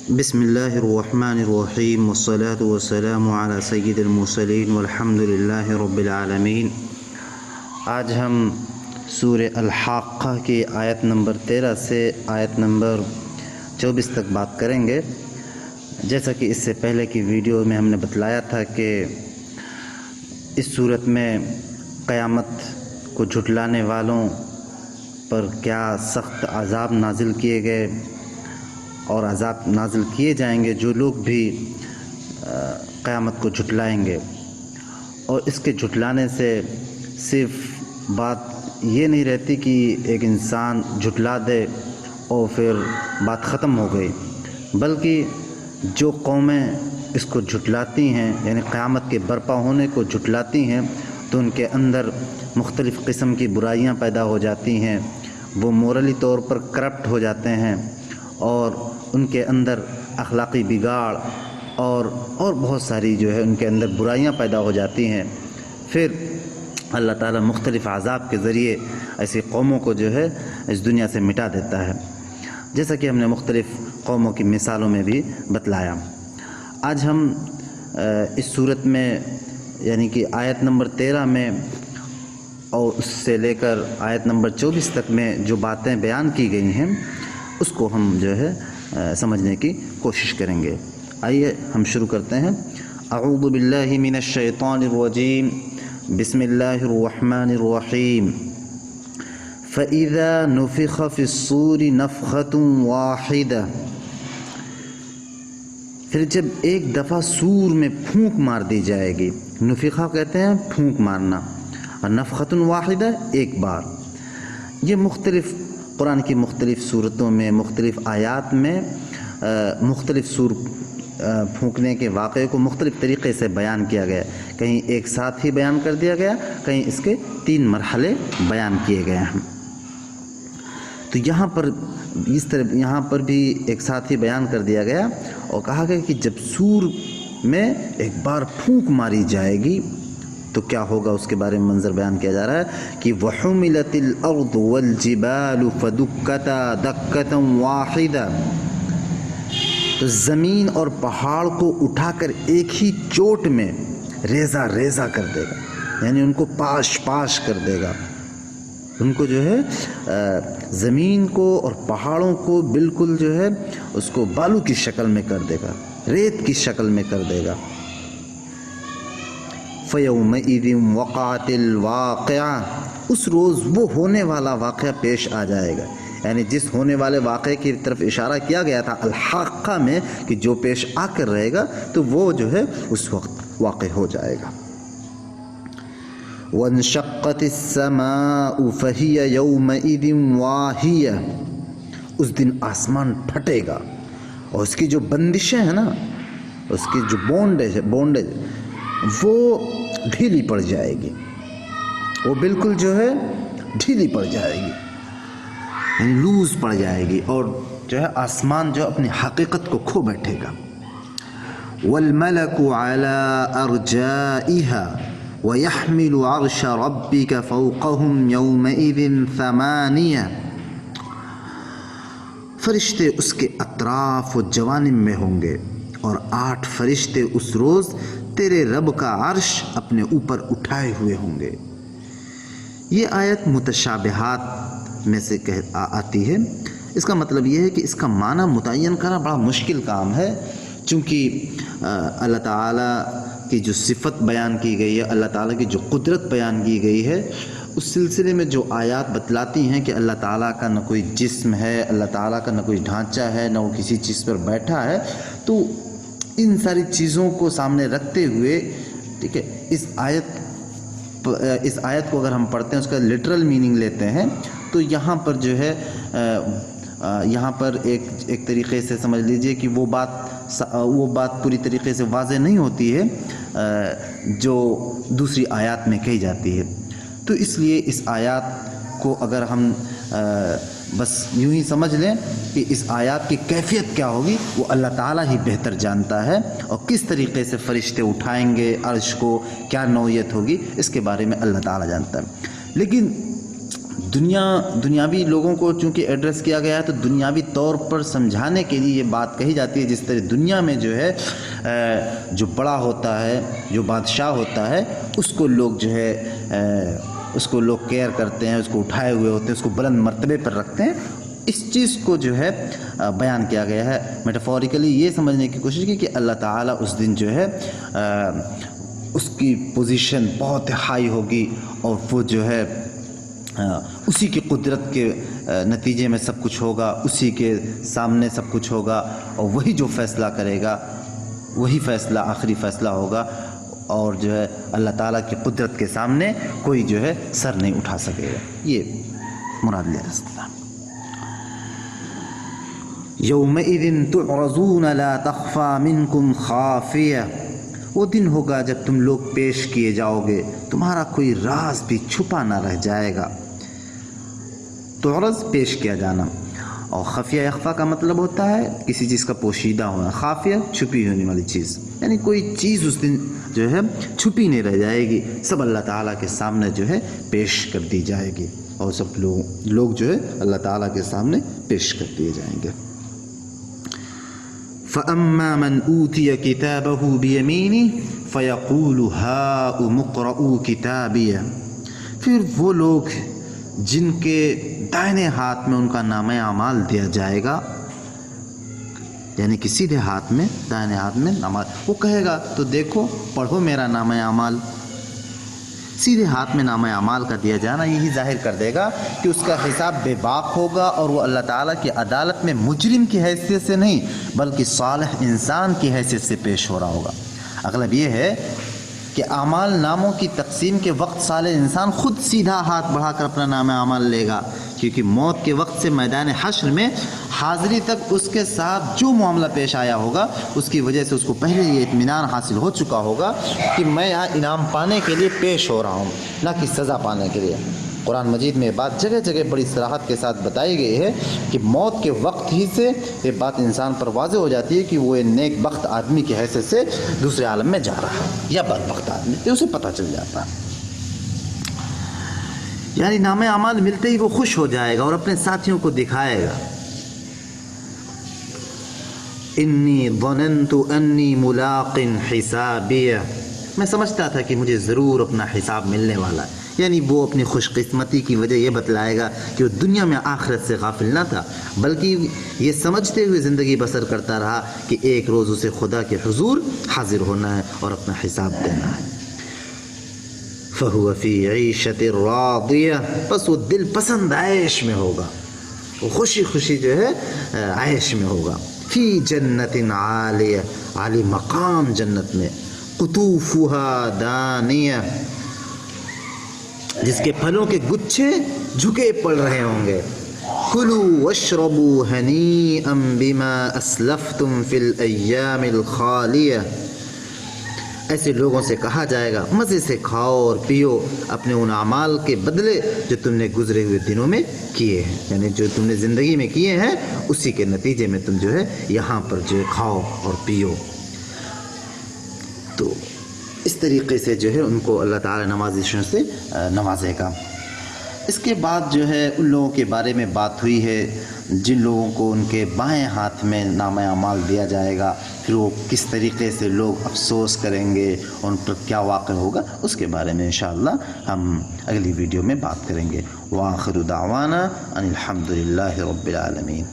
بسم اللہ الرحمن الرحیم والصلاة والسلام علی سید المرسلین والحمد للہ رب العالمین۔ آج ہم سورہ الحاقہ کی آیت نمبر 13 سے آیت نمبر 24 تک بات کریں گے۔ جیسا کہ اس سے پہلے کی ویڈیو میں ہم نے بتلایا تھا کہ اس صورت میں قیامت کو جھٹلانے والوں پر کیا سخت عذاب نازل کیے گئے اور عذاب نازل کیے جائیں گے جو لوگ بھی قیامت کو جھٹلائیں گے۔ اور اس کے جھٹلانے سے صرف بات یہ نہیں رہتی کہ ایک انسان جھٹلا دے اور پھر بات ختم ہو گئی، بلکہ جو قومیں اس کو جھٹلاتی ہیں، یعنی قیامت کے برپا ہونے کو جھٹلاتی ہیں، تو ان کے اندر مختلف قسم کی برائیاں پیدا ہو جاتی ہیں، وہ مورلی طور پر کرپٹ ہو جاتے ہیں اور ان کے اندر اخلاقی بگاڑ اور بہت ساری جو ہے ان کے اندر برائیاں پیدا ہو جاتی ہیں۔ پھر اللہ تعالیٰ مختلف عذاب کے ذریعے ایسی قوموں کو جو ہے اس دنیا سے مٹا دیتا ہے، جیسا کہ ہم نے مختلف قوموں کی مثالوں میں بھی بتلایا۔ آج ہم اس صورت میں یعنی کہ آیت نمبر 13 میں اور اس سے لے کر آیت نمبر 24 تک میں جو باتیں بیان کی گئی ہیں اس کو ہم جو ہے سمجھنے کی کوشش کریں گے۔ آئیے ہم شروع کرتے ہیں۔ اعوذ باللہ من الشیطان الرجیم، بسم اللہ الرحمن الرحیم۔ فَإِذَا نُفِخَ فِي الصُّورِ نَفْخَةٌ وَاحِدَةٌ، پھر جب ایک دفعہ سور میں پھونک مار دی جائے گی۔ نفخہ کہتے ہیں پھونک مارنا، اور نفخۃ واحدہ ایک بار۔ یہ مختلف قرآن کی مختلف صورتوں میں مختلف آیات میں مختلف سور پھونکنے کے واقعے کو مختلف طریقے سے بیان کیا گیا، کہیں ایک ساتھ ہی بیان کر دیا گیا، کہیں اس کے 3 مرحلے بیان کیے گئے ہیں۔ تو یہاں پر اس طرح یہاں پر بھی ایک ساتھ ہی بیان کر دیا گیا اور کہا گیا کہ جب سور میں ایک بار پھونک ماری جائے گی تو کیا ہوگا، اس کے بارے میں منظر بیان کیا جا رہا ہے کہ وَحُمِلَتِ الْأَرْضُ وَالْجِبَالُ فَدُكَّتَا دَكَّةً وَاحِدَةً، تو زمین اور پہاڑ کو اٹھا کر ایک ہی چوٹ میں ریزہ ریزہ کر دے گا، یعنی ان کو پاش پاش کر دے گا، ان کو جو ہے زمین کو اور پہاڑوں کو بالکل جو ہے اس کو بالو کی شکل میں کر دے گا، ریت کی شکل میں کر دے گا۔ فَيَوْمَئِذٍ وَقَعَتِ الْوَاقِعَةُ، اس روز وہ ہونے والا واقعہ پیش آ جائے گا، یعنی جس ہونے والے واقعے کی طرف اشارہ کیا گیا تھا الحاقہ میں کہ جو پیش آ کر رہے گا تو وہ جو ہے اس وقت واقع ہو جائے گا۔ وَانشَقَّتِ السَّمَاءُ فَهِيَ يَوْمَئِذٍ وَاهِيَةٌ، اس دن آسمان پھٹے گا اور اس کی جو بندشیں ہیں نا، اس کی جو بونڈیج وہ ڈھیلی پڑ جائے گی، وہ بالکل جو ہے ڈھیلی پڑ جائے گی، یعنی لوز پڑ جائے گی، اور جو ہے آسمان جو اپنی حقیقت کو کھو بیٹھے گا۔ وَالْمَلَكُ عَلَىٰ أَرْجَائِهَا وَيَحْمِلُ عَرْشَ رَبِّكَ فَوْقَهُمْ يَوْمَئِذٍ ثَمَانِيَةٌ، فرشتے اس کے اطراف و جوانب میں ہوں گے اور 8 فرشتے اس روز تیرے رب کا عرش اپنے اوپر اٹھائے ہوئے ہوں گے۔ یہ آیت متشابہات میں سے آتی ہے۔ اس کا مطلب یہ ہے کہ اس کا معنی متعین کرنا بڑا مشکل کام ہے، چونکہ اللہ تعالیٰ کی جو صفت بیان کی گئی ہے، اللہ تعالیٰ کی جو قدرت بیان کی گئی ہے، اس سلسلے میں جو آیات بتلاتی ہیں کہ اللہ تعالیٰ کا نہ کوئی جسم ہے، اللہ تعالیٰ کا نہ کوئی ڈھانچہ ہے، نہ وہ کسی چیز پر بیٹھا ہے، تو ان ساری چیزوں کو سامنے رکھتے ہوئے ٹھیک ہے اس آیت کو اگر ہم پڑھتے ہیں، اس کا لٹرل میننگ لیتے ہیں، تو یہاں پر جو ہے یہاں پر ایک طریقے سے سمجھ لیجئے کہ وہ بات پوری طریقے سے واضح نہیں ہوتی ہے جو دوسری آیات میں کہی جاتی ہے۔ تو اس لیے اس آیات کو اگر ہم بس یوں ہی سمجھ لیں کہ اس آیات کی کیفیت کیا ہوگی وہ اللہ تعالیٰ ہی بہتر جانتا ہے، اور کس طریقے سے فرشتے اٹھائیں گے عرش کو، کیا نوعیت ہوگی، اس کے بارے میں اللہ تعالیٰ جانتا ہے۔ لیکن دنیاوی لوگوں کو چونکہ ایڈریس کیا گیا ہے تو دنیاوی طور پر سمجھانے کے لیے یہ بات کہی جاتی ہے، جس طرح دنیا میں جو ہے جو بڑا ہوتا ہے، جو بادشاہ ہوتا ہے، اس کو لوگ جو ہے اس کو لوگ کیئر کرتے ہیں، اس کو اٹھائے ہوئے ہوتے ہیں، اس کو بلند مرتبے پر رکھتے ہیں۔ اس چیز کو جو ہے بیان کیا گیا ہے، میٹافوریکلی یہ سمجھنے کی کوشش کی کہ اللہ تعالیٰ اس دن جو ہے اس کی پوزیشن بہت ہائی ہوگی، اور وہ جو ہے اسی کی قدرت کے نتیجے میں سب کچھ ہوگا، اسی کے سامنے سب کچھ ہوگا، اور وہی جو فیصلہ کرے گا وہی فیصلہ آخری فیصلہ ہوگا، اور جو ہے اللہ تعالیٰ کی قدرت کے سامنے کوئی جو ہے سر نہیں اٹھا سکے گا۔ یہ مراد لے رسول یومئذ تعرضون لا تخفى منکم خافیہ، وہ دن ہوگا جب تم لوگ پیش کیے جاؤ گے، تمہارا کوئی راز بھی چھپا نہ رہ جائے گا۔ تعرض پیش کیا جانا، اور خفیہ اخفا کا مطلب ہوتا ہے کسی چیز کا پوشیدہ ہونا، خافیہ چھپی ہونے والی چیز، یعنی کوئی چیز اس دن جو ہے چھپی نہیں رہ جائے گی، سب اللہ تعالیٰ کے سامنے جو ہے پیش کر دی جائے گی، اور سب لوگ جو ہے اللہ تعالیٰ کے سامنے پیش کر دیے جائیں گے۔ فَأَمَّا مَنْ أُوتِيَ كِتَابَهُ بِيَمِينِهِ فَيَقُولُ هَاؤُمُ اقْرَءُوا كِتَابِيَهْ، پھر وہ لوگ جن کے دائنے ہاتھ میں ان کا نامہ اعمال دیا جائے گا، یعنی کہ سیدھے ہاتھ میں، دائنے ہاتھ میں نامہ، وہ کہے گا تو دیکھو پڑھو میرا نامہ اعمال۔ سیدھے ہاتھ میں نامہ اعمال کا دیا جانا یہی ظاہر کر دے گا کہ اس کا حساب بے باک ہوگا، اور وہ اللہ تعالیٰ کی عدالت میں مجرم کی حیثیت سے نہیں بلکہ صالح انسان کی حیثیت سے پیش ہو رہا ہوگا۔ اغلب یہ ہے کہ اعمال ناموں کی تقسیم کے وقت صالح انسان خود سیدھا ہاتھ بڑھا کر اپنا نامہ اعمال لے گا، کیونکہ موت کے وقت سے میدان حشر میں حاضری تک اس کے ساتھ جو معاملہ پیش آیا ہوگا اس کی وجہ سے اس کو پہلے یہ اطمینان حاصل ہو چکا ہوگا کہ میں یہاں انعام پانے کے لیے پیش ہو رہا ہوں، نہ کہ سزا پانے کے لیے۔ قرآن مجید میں یہ بات جگہ جگہ بڑی صراحت کے ساتھ بتائی گئی ہے کہ موت کے وقت ہی سے یہ بات انسان پر واضح ہو جاتی ہے کہ وہ نیک بخت آدمی کی حیثیت سے دوسرے عالم میں جا رہا ہے، یا بدبخت آدمی، تو اسے پتہ چل جاتا ہے۔ یعنی نامہ اعمال ملتے ہی وہ خوش ہو جائے گا اور اپنے ساتھیوں کو دکھائے گا، انی ظننت انی ملاق حسابیہ، میں سمجھتا تھا کہ مجھے ضرور اپنا حساب ملنے والا ہے۔ یعنی وہ اپنی خوش قسمتی کی وجہ یہ بتلائے گا کہ وہ دنیا میں آخرت سے غافل نہ تھا، بلکہ یہ سمجھتے ہوئے زندگی بسر کرتا رہا کہ ایک روز اسے خدا کے حضور حاضر ہونا ہے اور اپنا حساب دینا ہے۔ فَهُوَ فِي عِيشَةٍ رَاضِيَةٍ، بس وہ دل پسند عیش میں ہوگا، وہ خوشی خوشی جو ہے عیش میں ہوگا۔ فی جنت عالیہ، عالی مقام جنت میں، قطوفها دانیہ، جس کے پھلوں کے گچھے جھکے پڑ رہے ہوں گے۔ کلوا واشربوا ہنیئا بما اسلفتم فی الایام الخالیہ، ایسے لوگوں سے کہا جائے گا مزے سے کھاؤ اور پیو اپنے ان اعمال کے بدلے جو تم نے گزرے ہوئے دنوں میں کیے ہیں، یعنی جو تم نے زندگی میں کیے ہیں اسی کے نتیجے میں تم جو ہے یہاں پر جو ہے کھاؤ اور پیو۔ تو اس طریقے سے جو ہے ان کو اللہ تعالی نوازشوں سے نوازے گا۔ اس کے بعد جو ہے ان لوگوں کے بارے میں بات ہوئی ہے جن لوگوں کو ان کے بائیں ہاتھ میں نامہ اعمال دیا جائے گا، پھر وہ کس طریقے سے لوگ افسوس کریں گے، ان پر کیا واقع ہوگا، اس کے بارے میں انشاءاللہ ہم اگلی ویڈیو میں بات کریں گے۔ وآخر دعوانا ان الحمد للہ رب العالمین۔